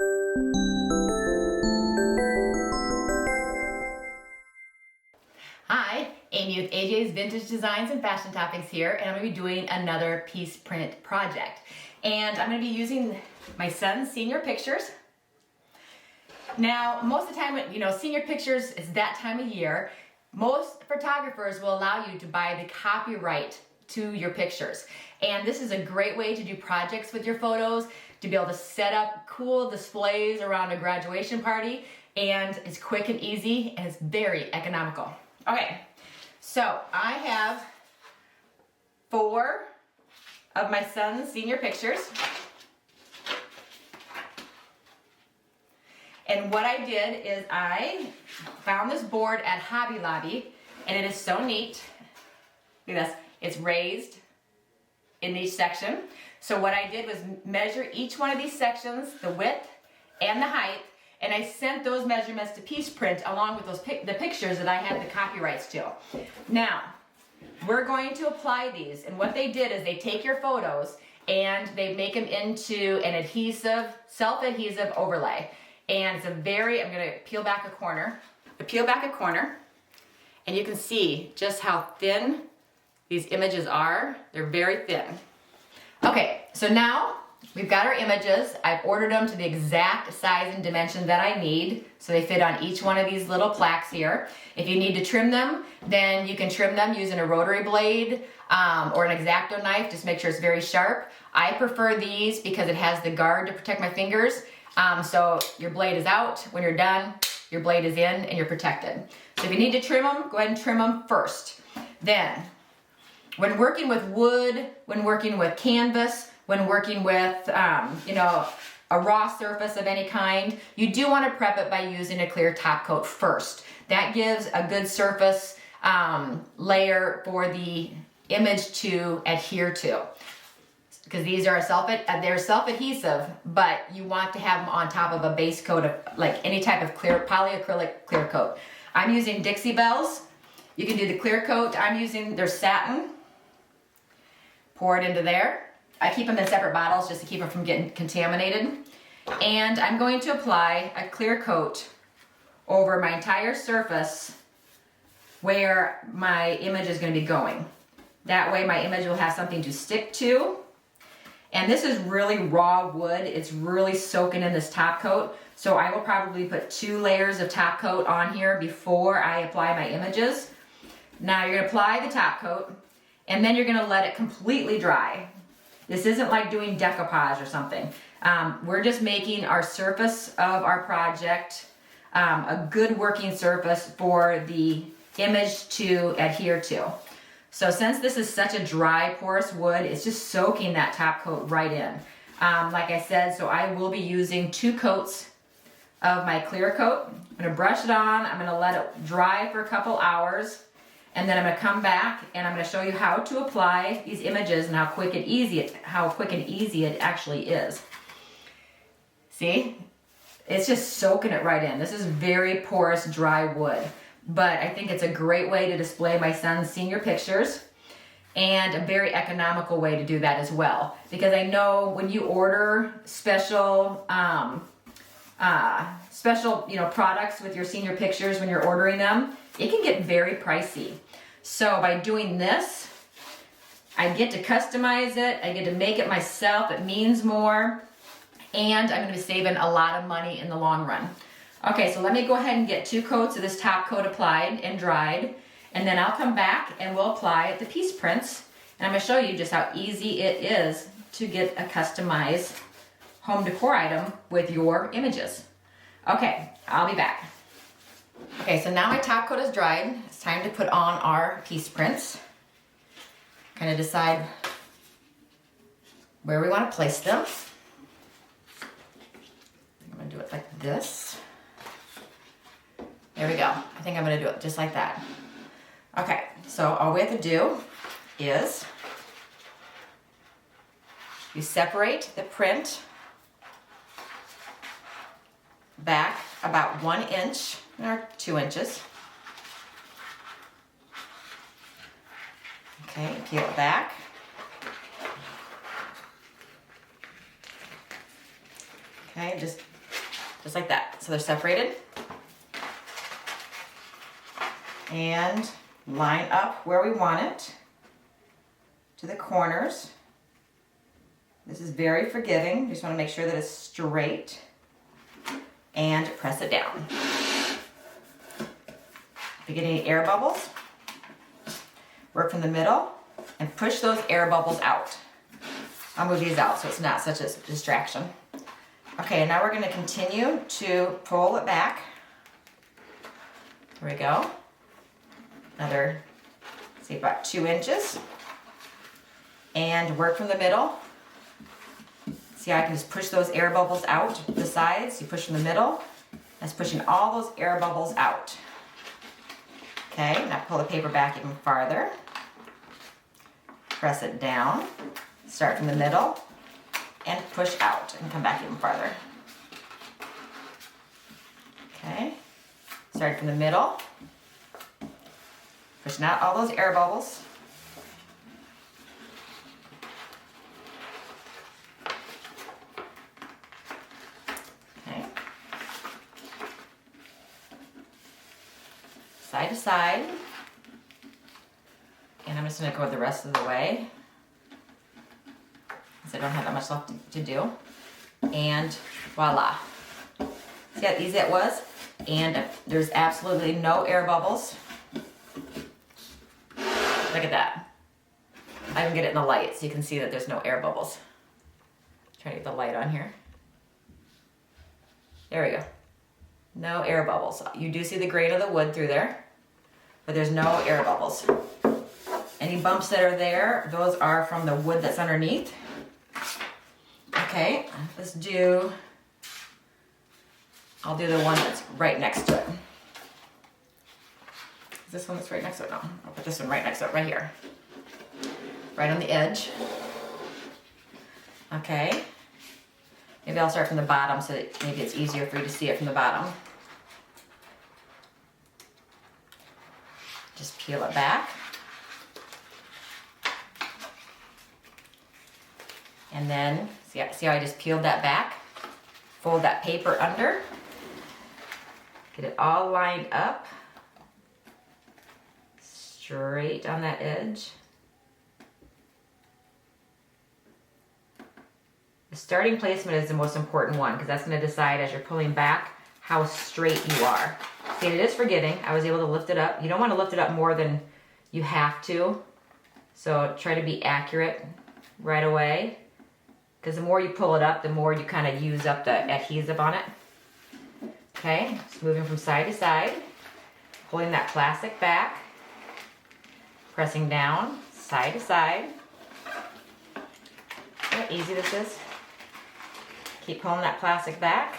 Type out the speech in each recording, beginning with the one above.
Hi, Amy with AJ's Vintage Designs and Fashion Topics here, and I'm going to be doing another piece print project. And I'm going to be using my son's senior pictures. Now, most of the time, senior pictures is that time of year. Most photographers will allow you to buy the copyright to your pictures. And this is a great way to do projects with your photos, to be able to set up cool displays around a graduation party, and it's quick and easy, and it's very economical. Okay, so I have 4 of my son's senior pictures. And what I did is I found this board at Hobby Lobby, and it is so neat. Look at this, it's raised in each section. So what I did was measure each one of these sections, the width and the height, and I sent those measurements to Piece Print along with the pictures that I had the copyrights to. Now, we're going to apply these, and what they did is they take your photos and they make them into an adhesive, self-adhesive overlay. And it's I'm gonna peel back a corner. And you can see just how thin these images are. They're very thin. Okay, so now we've got our images. I've ordered them to the exact size and dimension that I need, so they fit on each one of these little plaques here. If you need to trim them, then you can trim them using a rotary blade or an X-Acto knife. Just make sure it's very sharp. I prefer these because it has the guard to protect my fingers. So your blade is out. When you're done, your blade is in and you're protected. So if you need to trim them, go ahead and trim them first. Then, when working with wood, when working with canvas, when working with, a raw surface of any kind, you do want to prep it by using a clear top coat first. That gives a good surface layer for the image to adhere to. Because these are they're self-adhesive, but you want to have them on top of a base coat of like any type of clear polyacrylic clear coat. I'm using Dixie Belle's. You can do the clear coat. I'm using their satin. Pour it into there. I keep them in separate bottles just to keep them from getting contaminated. And I'm going to apply a clear coat over my entire surface where my image is going to be going. That way my image will have something to stick to. And this is really raw wood. It's really soaking in this top coat. So I will probably put 2 layers of top coat on here before I apply my images. Now you're gonna apply the top coat and then you're gonna let it completely dry. This isn't like doing decoupage or something. We're just making our surface of our project a good working surface for the image to adhere to. So since this is such a dry, porous wood, it's just soaking that top coat right in. Like I said, so I will be using 2 coats of my clear coat. I'm gonna brush it on, I'm gonna let it dry for a couple hours, and then I'm gonna come back and I'm gonna show you how to apply these images and how quick and easy it actually is. See? It's just soaking it right in. This is very porous, dry wood. But I think it's a great way to display my son's senior pictures and a very economical way to do that as well. Because I know when you order special products with your senior pictures, when you're ordering them, it can get very pricey. So by doing this, I get to customize it, I get to make it myself, it means more, and I'm gonna be saving a lot of money in the long run. Okay, so let me go ahead and get 2 coats of this top coat applied and dried, and then I'll come back and we'll apply the piece prints, and I'm going to show you just how easy it is to get a customized home decor item with your images. Okay, I'll be back. Okay, so now my top coat is dried. It's time to put on our piece prints. Kind of decide where we want to place them. I'm going to do it like this. There we go. I think I'm gonna do it just like that. Okay, so all we have to do is you separate the print back about 1 inch or 2 inches. Okay, peel it back. Okay, just just like that. So they're separated. And line up where we want it to the corners. This is very forgiving. You just want to make sure that it's straight and press it down. If you get any air bubbles, work from the middle and push those air bubbles out. I'll move these out so it's not such a distraction. Okay, now we're going to continue to pull it back. There we go. Another, say about 2 inches. And work from the middle. See how I can just push those air bubbles out the sides. You push from the middle. That's pushing all those air bubbles out. Okay, now pull the paper back even farther. Press it down. Start from the middle and push out and come back even farther. Okay, start from the middle. Pushing out all those air bubbles. Okay. Side to side. And I'm just going to go the rest of the way, because I don't have that much left to do. And voila. See how easy it was? And there's absolutely no air bubbles. Look at that. I can get it in the light so you can see that there's no air bubbles. Try to get the light on here. There we go. No air bubbles. You do see the grain of the wood through there, but there's no air bubbles. Any bumps that are there, those are from the wood that's underneath. Okay, let's do, I'll do the one that's right next to it. Is this one that's right next to it? No, I'll put this one right next to it, right here. Right on the edge. Okay. Maybe I'll start from the bottom so that maybe it's easier for you to see it from the bottom. Just peel it back. And then, see how I just peeled that back? Fold that paper under. Get it all lined up. Straight on that edge. The starting placement is the most important one, because that's going to decide as you're pulling back how straight you are. See, it is forgiving. I was able to lift it up. You don't want to lift it up more than you have to. So try to be accurate right away, because the more you pull it up, the more you kind of use up the adhesive on it. Okay, just moving from side to side, pulling that plastic back, pressing down, side to side. See how easy this is? Keep pulling that plastic back.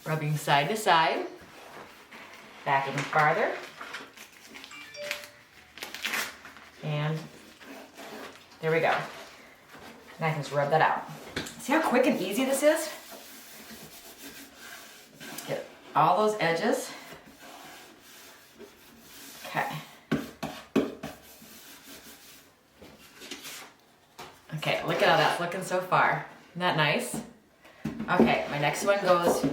Rubbing side to side. Back even farther. And there we go. And I can just rub that out. See how quick and easy this is? Get all those edges. Okay. Okay, look at how that's looking so far. Isn't that nice? Okay, my next one goes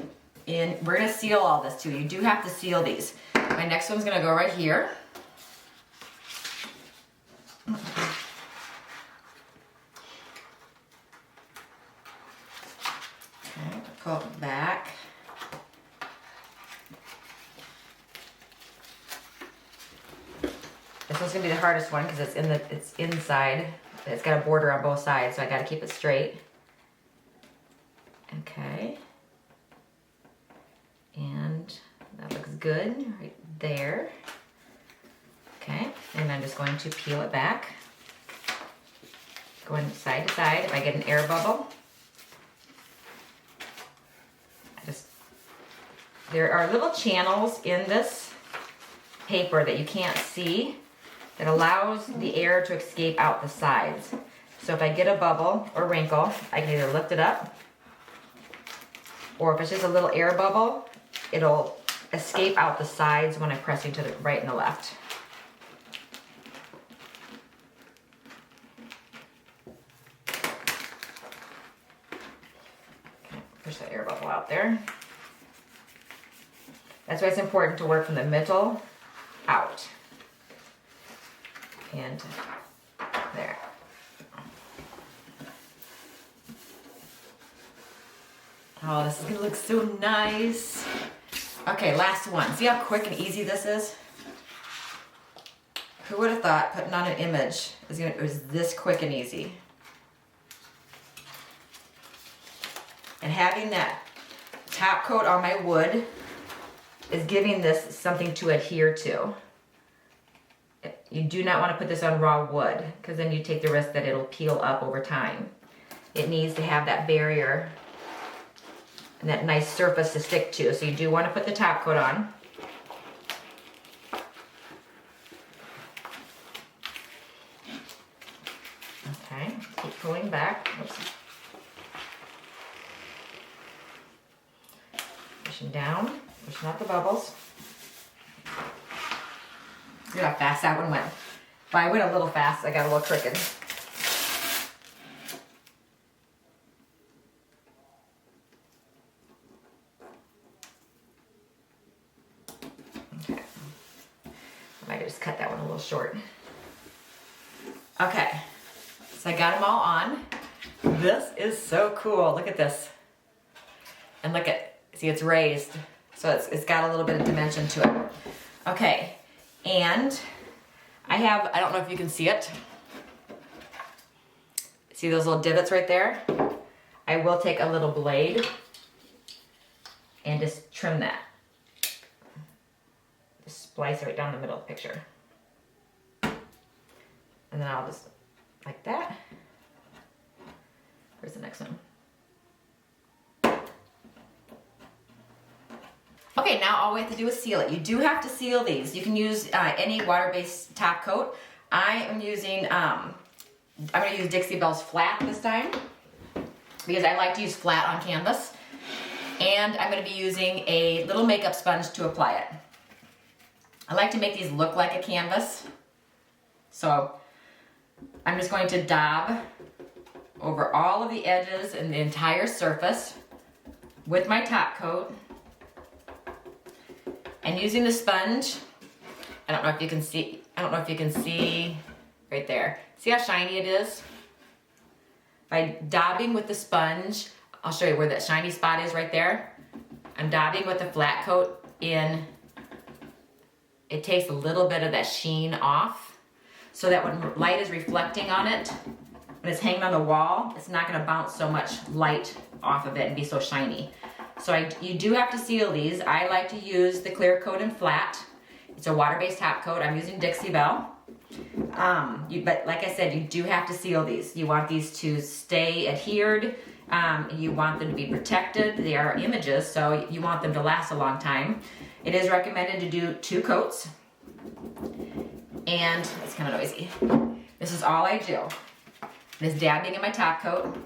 in. We're gonna seal all this too. You do have to seal these. My next one's gonna go right here. Okay, pull it back. This one's gonna be the hardest one because it's inside. It's got a border on both sides, so I gotta keep it straight. Okay. And that looks good right there. Okay, and I'm just going to peel it back. Going side to side. If I get an air bubble, there are little channels in this paper that you can't see that allows the air to escape out the sides. So if I get a bubble or wrinkle, I can either lift it up, or if it's just a little air bubble, it'll escape out the sides when I'm pressing to the right and the left. Push that air bubble out there. That's why it's important to work from the middle out. And there. Oh, this is gonna look so nice. Okay, last one. See how quick and easy this is? Who would have thought putting on an image was this quick and easy? And having that top coat on my wood is giving this something to adhere to. You do not want to put this on raw wood because then you take the risk that it'll peel up over time. It needs to have that barrier and that nice surface to stick to. So you do want to put the top coat on. Okay, keep pulling back. Oops. Pushing down, pushing out the bubbles. Look how fast that one went. But I went a little fast, I got a little crooked. Okay. I might just cut that one a little short. Okay, so I got them all on. This is so cool, look at this. And look at, see it's raised, so it's got a little bit of dimension to it. Okay, and I don't know if you can see it. See those little divots right there? I will take a little blade and just trim that. Just splice right down the middle of the picture. And then I'll just, like that. Where's the next one? Okay, now all we have to do is seal it. You do have to seal these. You can use any water-based top coat. I am using, I'm gonna use Dixie Belle's flat this time because I like to use flat on canvas. And I'm gonna be using a little makeup sponge to apply it. I like to make these look like a canvas. So I'm just going to dab over all of the edges and the entire surface with my top coat. And using the sponge, I don't know if you can see right there. See how shiny it is? By dabbing with the sponge, I'll show you where that shiny spot is right there. I'm dabbing with the flat coat in. It takes a little bit of that sheen off so that when light is reflecting on it, when it's hanging on the wall, it's not gonna bounce so much light off of it and be so shiny. So you do have to seal these. I like to use the clear coat in flat. It's a water-based top coat. I'm using Dixie Belle. But like I said, you do have to seal these. You want these to stay adhered. You want them to be protected. They are images, so you want them to last a long time. It is recommended to do 2 coats. And it's kind of noisy. This is all I do. Is dabbing in my top coat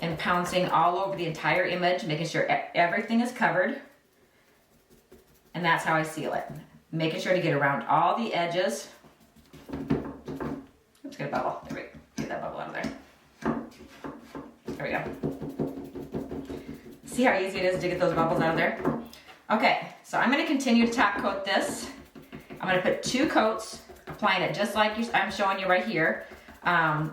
and pouncing all over the entire image, making sure everything is covered. And that's how I seal it. Making sure to get around all the edges. Oops, get a bubble. There we go. Get that bubble out of there. There we go. See how easy it is to get those bubbles out of there? Okay, so I'm gonna continue to top coat this. I'm gonna put 2 coats, applying it just like I'm showing you right here.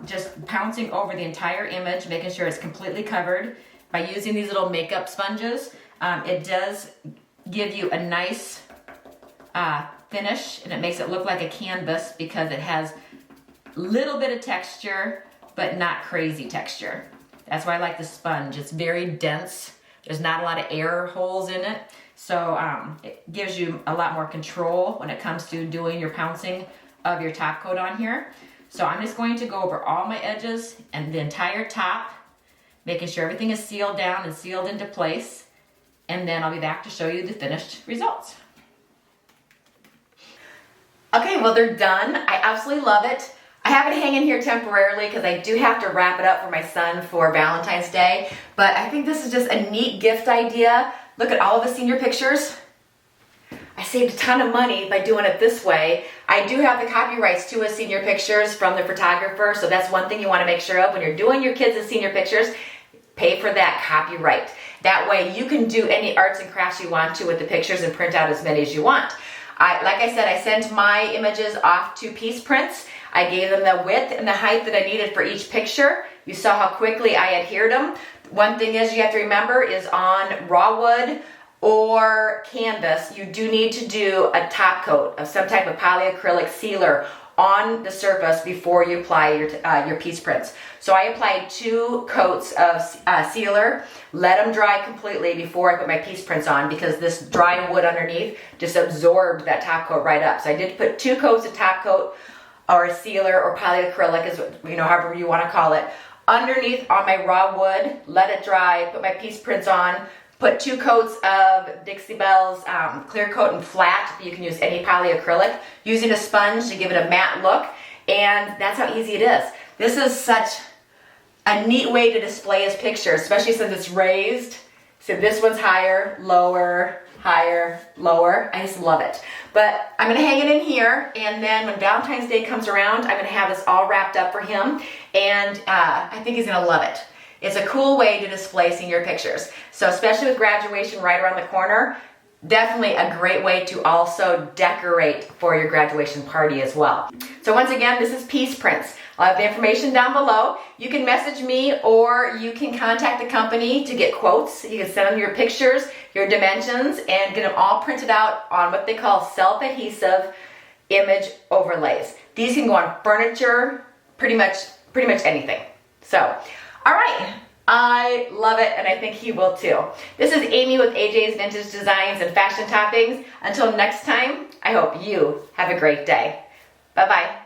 Just pouncing over the entire image, making sure it's completely covered. By using these little makeup sponges, it does give you a nice finish, and it makes it look like a canvas because it has a little bit of texture, but not crazy texture. That's why I like the sponge. It's very dense. There's not a lot of air holes in it. So it gives you a lot more control when it comes to doing your pouncing of your top coat on here. So I'm just going to go over all my edges and the entire top, making sure everything is sealed down and sealed into place. And then I'll be back to show you the finished results. Okay, well they're done. I absolutely love it. I have it hanging here temporarily because I do have to wrap it up for my son for Valentine's Day. But I think this is just a neat gift idea. Look at all of the senior pictures. I saved a ton of money by doing it this way. I do have the copyrights to his senior pictures from the photographer, so that's one thing you want to make sure of when you're doing your kids' senior pictures. pay for that copyright. That way you can do any arts and crafts you want to with the pictures and print out as many as you want. Like I said, I sent my images off to Piece Prints. I gave them the width and the height that I needed for each picture. You saw how quickly I adhered them. One thing is you have to remember is on raw wood or canvas, you do need to do a top coat of some type of polyacrylic sealer on the surface before you apply your piece prints. So I applied 2 coats of sealer, let them dry completely before I put my piece prints on, because this dry wood underneath just absorbed that top coat right up. So I did put 2 coats of top coat or a sealer or polyacrylic, is, you know, however you want to call it, underneath on my raw wood, let it dry, put my piece prints on, put 2 coats of Dixie Belle's clear coat and flat. You can use any polyacrylic, using a sponge to give it a matte look, and that's how easy it is. This is such a neat way to display his picture, especially since it's raised. So this one's higher, lower, higher, lower. I just love it. But I'm gonna hang it in here, and then when Valentine's Day comes around, I'm gonna have this all wrapped up for him, and I think he's gonna love it. It's a cool way to display senior pictures. So especially with graduation right around the corner, definitely a great way to also decorate for your graduation party as well. So once again, this is Piece Prints. I'll have the information down below. You can message me or you can contact the company to get quotes. You can send them your pictures, your dimensions, and get them all printed out on what they call self-adhesive image overlays. These can go on furniture, pretty much anything. So, all right, I love it, and I think he will too. This is Amy with AJ's Vintage Designs and Fashion Toppings. Until next time, I hope you have a great day. Bye-bye.